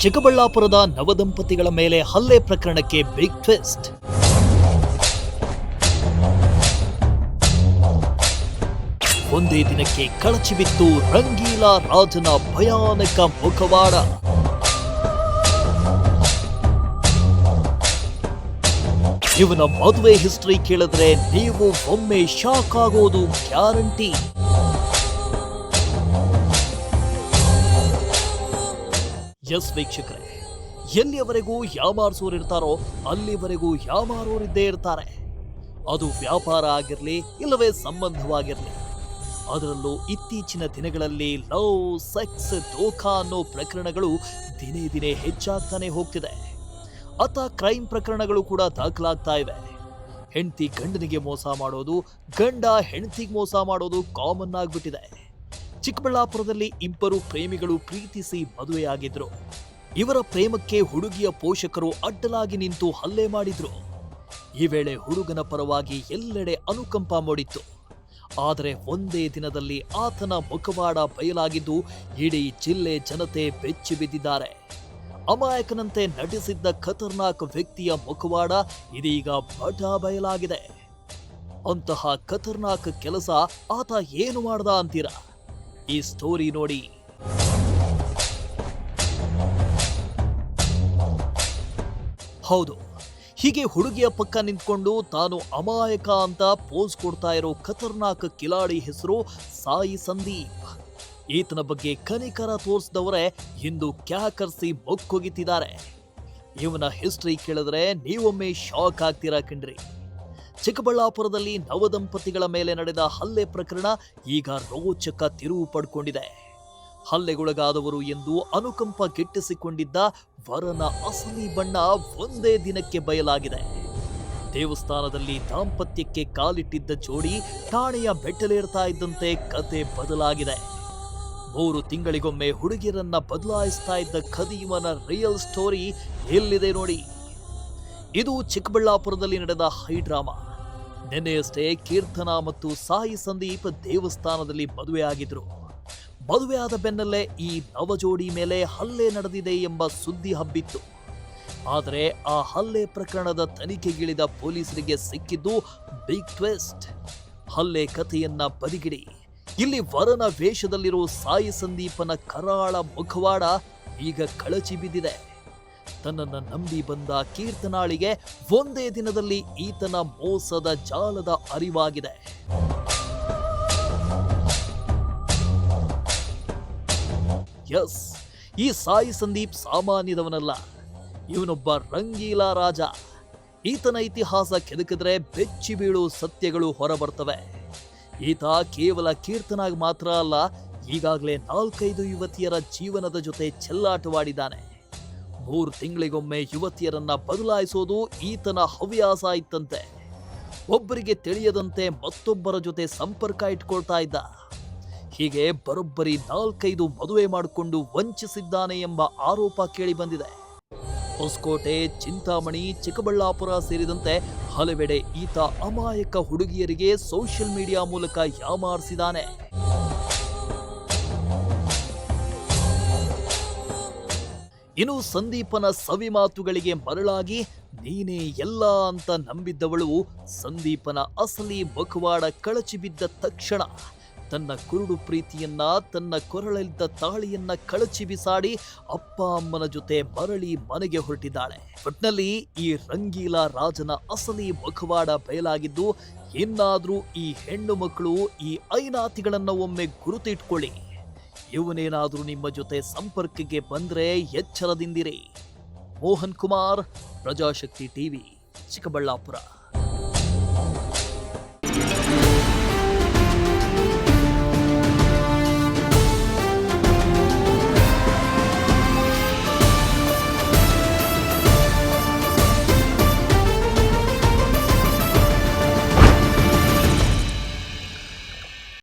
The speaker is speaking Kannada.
ಚಿಕ್ಕಬಳ್ಳಾಪುರದ ನವದಂಪತಿಗಳ ಮೇಲೆ ಹಲ್ಲೆ ಪ್ರಕರಣಕ್ಕೆ ಬಿಗ್ ಟ್ವಿಸ್ಟ್. ಒಂದೇ ದಿನಕ್ಕೆ ಕಳಚಿ ಬಿತ್ತು ರಂಗೀಲಾ ರಾಜನ ಭಯಾನಕ ಮುಖವಾಡ. ಇವನ ಮದುವೆ ಹಿಸ್ಟರಿ ಕೇಳಿದ್ರೆ ನೀವು ಒಮ್ಮೆ ಶಾಕ್ ಆಗೋದು ಗ್ಯಾರಂಟಿ. ಎಸ್ ವೀಕ್ಷಕರೇ, ಎಲ್ಲಿಯವರೆಗೂ ಯಾಮಾರಿಸೋರಿರ್ತಾರೋ ಅಲ್ಲಿವರೆಗೂ ಯಾಮಾರೋರಿದ್ದೇ ಇರ್ತಾರೆ. ಅದು ವ್ಯಾಪಾರ ಆಗಿರಲಿ ಇಲ್ಲವೇ ಸಂಬಂಧವಾಗಿರಲಿ. ಅದರಲ್ಲೂ ಇತ್ತೀಚಿನ ದಿನಗಳಲ್ಲಿ ಲವ್, ಸೆಕ್ಸ್, ಧೋಖಾ ಅನ್ನೋ ಪ್ರಕರಣಗಳು ದಿನೇ ದಿನೇ ಹೆಚ್ಚಾಗ್ತಾನೆ ಹೋಗ್ತಿದೆ. ಅತ ಕ್ರೈಮ್ ಪ್ರಕರಣಗಳು ಕೂಡ ದಾಖಲಾಗ್ತಾ ಇವೆ. ಹೆಂಡತಿ ಗಂಡನಿಗೆ ಮೋಸ ಮಾಡೋದು, ಗಂಡ ಹೆಂಡತಿಗೆ ಮೋಸ ಮಾಡೋದು ಕಾಮನ್ ಆಗ್ಬಿಟ್ಟಿದೆ. ಚಿಕ್ಕಬಳ್ಳಾಪುರದಲ್ಲಿ ಇಬ್ಬರು ಪ್ರೇಮಿಗಳು ಪ್ರೀತಿಸಿ ಮದುವೆಯಾಗಿದ್ರು. ಇವರ ಪ್ರೇಮಕ್ಕೆ ಹುಡುಗಿಯ ಪೋಷಕರು ಅಡ್ಡಲಾಗಿ ನಿಂತು ಹಲ್ಲೆ ಮಾಡಿದ್ರು. ಈ ವೇಳೆ ಹುಡುಗನ ಪರವಾಗಿ ಎಲ್ಲೆಡೆ ಅನುಕಂಪ ಮೂಡಿತ್ತು. ಆದರೆ ಒಂದೇ ದಿನದಲ್ಲಿ ಆತನ ಮುಖವಾಡ ಬಯಲಾಗಿದ್ದು ಇಡೀ ಜಿಲ್ಲೆ ಜನತೆ ಬೆಚ್ಚಿ ಬಿದ್ದಿದ್ದಾರೆ. ಅಮಾಯಕನಂತೆ ನಟಿಸಿದ್ದ ಖತರ್ನಾಕ್ ವ್ಯಕ್ತಿಯ ಮುಖವಾಡ ಇದೀಗ ಬಟ ಬಯಲಾಗಿದೆ. ಅಂತಹ ಖತರ್ನಾಕ್ ಕೆಲಸ ಆತ ಏನು ಮಾಡ್ದ ಅಂತೀರಾ? ಈ ಸ್ಟೋರಿ ನೋಡಿ. ಹೌದು, ಹೀಗೆ ಹುಡುಗಿಯ ಪಕ್ಕ ನಿಂತ್ಕೊಂಡು ತಾನು ಅಮಾಯಕ ಅಂತ ಪೋಸ್ ಕೊಡ್ತಾ ಇರೋ ಖತರ್ನಾಕ್ ಕಿಲಾಡಿ ಹೆಸರು ಸಾಯಿ ಸಂದೀಪ್. ಈತನ ಬಗ್ಗೆ ಕನಿಕರ ತೋರಿಸಿದವರೇ ಇಂದು ಕ್ಯಾಕರ್ಸಿ ಮೊಕ್ಕೊಗಿತ್ತಿದ್ದಾರೆ. ಇವನ ಹಿಸ್ಟ್ರಿ ಕೇಳಿದ್ರೆ ನೀವೊಮ್ಮೆ ಶಾಕ್ ಆಗ್ತೀರಾ ಕಣ್ರಿ. ಚಿಕ್ಕಬಳ್ಳಾಪುರದಲ್ಲಿ ನವದಂಪತಿಗಳ ಮೇಲೆ ನಡೆದ ಹಲ್ಲೆ ಪ್ರಕರಣ ಈಗ ರೋಚಕ ತಿರುವು ಪಡ್ಕೊಂಡಿದೆ. ಹಲ್ಲೆಗೊಳಗಾದವರು ಎಂದು ಅನುಕಂಪ ಗಿಟ್ಟಿಸಿಕೊಂಡಿದ್ದ ವರನ ಅಸಲಿ ಬಣ್ಣ ಒಂದೇ ದಿನಕ್ಕೆ ಬಯಲಾಗಿದೆ. ದೇವಸ್ಥಾನದಲ್ಲಿ ದಾಂಪತ್ಯಕ್ಕೆ ಕಾಲಿಟ್ಟಿದ್ದ ಜೋಡಿ ಠಾಣೆಯ ಮೆಟ್ಟಲೇರ್ತಾ ಇದ್ದಂತೆ ಕತೆ ಬದಲಾಗಿದೆ. 3 ತಿಂಗಳಿಗೊಮ್ಮೆ ಹುಡುಗಿಯರನ್ನ ಬದಲಾಯಿಸ್ತಾ ಇದ್ದ ಖದೀಮನ ರಿಯಲ್ ಸ್ಟೋರಿ ಎಲ್ಲಿದೆ ನೋಡಿ. ಇದು ಚಿಕ್ಕಬಳ್ಳಾಪುರದಲ್ಲಿ ನಡೆದ ಹೈ ಡ್ರಾಮಾ. ನಿನ್ನೆಯಷ್ಟೇ ಕೀರ್ತನಾ ಮತ್ತು ಸಾಯಿ ಸಂದೀಪ್ ದೇವಸ್ಥಾನದಲ್ಲಿ ಮದುವೆಯಾಗಿದ್ರು. ಮದುವೆಯಾದ ಬೆನ್ನಲ್ಲೇ ಈ ನವಜೋಡಿ ಮೇಲೆ ಹಲ್ಲೆ ನಡೆದಿದೆ ಎಂಬ ಸುದ್ದಿ ಹಬ್ಬಿತ್ತು. ಆದರೆ ಆ ಹಲ್ಲೆ ಪ್ರಕರಣದ ತನಿಖೆಗಿಳಿದ ಪೊಲೀಸರಿಗೆ ಸಿಕ್ಕಿದ್ದು ಬಿಗ್ ಟ್ವಿಸ್ಟ್. ಹಲ್ಲೆ ಕಥೆಯನ್ನ ಬದಿಗಿಡಿ, ಇಲ್ಲಿ ವರನ ವೇಷದಲ್ಲಿರೋ ಸಾಯಿ ಸಂದೀಪನ ಕರಾಳ ಮುಖವಾಡ ಈಗ ಕಳಚಿ ಬಿದ್ದಿದೆ. ತನ್ನನ್ನ ನಂಬಿ ಬಂದ ಕೀರ್ತನಾಳಿಗೆ ಒಂದೇ ದಿನದಲ್ಲಿ ಈತನ ಮೋಸದ ಜಾಲದ ಅರಿವಾಗಿದೆ. ಎಸ್, ಈ ಸಾಯಿ ಸಂದೀಪ್ ಸಾಮಾನ್ಯದವನಲ್ಲ. ಇವನೊಬ್ಬ ರಂಗೀಲಾ ರಾಜ. ಈತನ ಇತಿಹಾಸ ಕೆದಕಿದ್ರೆ ಬೆಚ್ಚಿ ಬೀಳು ಸತ್ಯಗಳು ಹೊರಬರ್ತವೆ. ಈತ ಕೇವಲ ಕೀರ್ತನಾಗ್ ಮಾತ್ರ ಅಲ್ಲ, ಈಗಾಗಲೇ 4-5 ಯುವತಿಯರ ಜೀವನದ ಜೊತೆ ಚೆಲ್ಲಾಟವಾಡಿದ್ದಾನೆ. 3 ತಿಂಗಳಿಗೊಮ್ಮೆ ಯುವತಿಯರನ್ನ ಬದಲಾಯಿಸೋದು ಈತನ ಹವ್ಯಾಸ ಇತ್ತಂತೆ. ಒಬ್ಬರಿಗೆ ತಿಳಿಯದಂತೆ ಮತ್ತೊಬ್ಬರ ಜೊತೆ ಸಂಪರ್ಕ ಇಟ್ಕೊಳ್ತಾ ಇದ್ದ. ಹೀಗೆ ಬರೋಬ್ಬರಿ 4-5 ಮದುವೆ ಮಾಡಿಕೊಂಡು ವಂಚಿಸಿದ್ದಾನೆ ಎಂಬ ಆರೋಪ ಕೇಳಿ ಬಂದಿದೆ. ಹೊಸಕೋಟೆ, ಚಿಂತಾಮಣಿ, ಚಿಕ್ಕಬಳ್ಳಾಪುರ ಸೇರಿದಂತೆ ಹಲವೆಡೆ ಈತ ಅಮಾಯಕ ಹುಡುಗಿಯರಿಗೆ ಸೋಷಿಯಲ್ ಮೀಡಿಯಾ ಮೂಲಕ ಯಾಮಾರಿಸಿದ್ದಾನೆ. ಇನ್ನು ಸಂದೀಪನ ಸವಿ ಮಾತುಗಳಿಗೆ ಮರಳಾಗಿ ನೀನೇ ಎಲ್ಲ ಅಂತ ನಂಬಿದ್ದವಳು ಸಂದೀಪನ ಅಸಲಿ ಮುಖವಾಡ ಕಳಚಿ ಬಿದ್ದ ತಕ್ಷಣ ತನ್ನ ಕುರುಡು ಪ್ರೀತಿಯನ್ನ, ತನ್ನ ಕೊರಳಲ್ಲಿದ್ದ ತಾಳಿಯನ್ನ ಕಳಚಿ ಬಿಸಾಡಿ ಅಪ್ಪ ಅಮ್ಮನ ಜೊತೆ ಮರಳಿ ಮನೆಗೆ ಹೊರಟಿದ್ದಾಳೆ. ಒಟ್ನಲ್ಲಿ ಈ ರಂಗೀಲಾ ರಾಜನ ಅಸಲಿ ಮುಖವಾಡ ಬಯಲಾಗಿದ್ದು, ಇನ್ನಾದ್ರೂ ಈ ಹೆಣ್ಣು ಮಕ್ಕಳು ಈ ಐನಾತಿಗಳನ್ನ ಒಮ್ಮೆ ಗುರುತಿಟ್ಕೊಳ್ಳಿ. ಇವನೇನಾದ್ರೂ ನಿಮ್ಮ ಜೊತೆ ಸಂಪರ್ಕಕ್ಕೆ ಬಂದ್ರೆ ಎಚ್ಚರದಿಂದಿರಿ. ಮೋಹನ್ ಕುಮಾರ್, ಪ್ರಜಾಶಕ್ತಿ ಟಿವಿ, ಚಿಕ್ಕಬಳ್ಳಾಪುರ.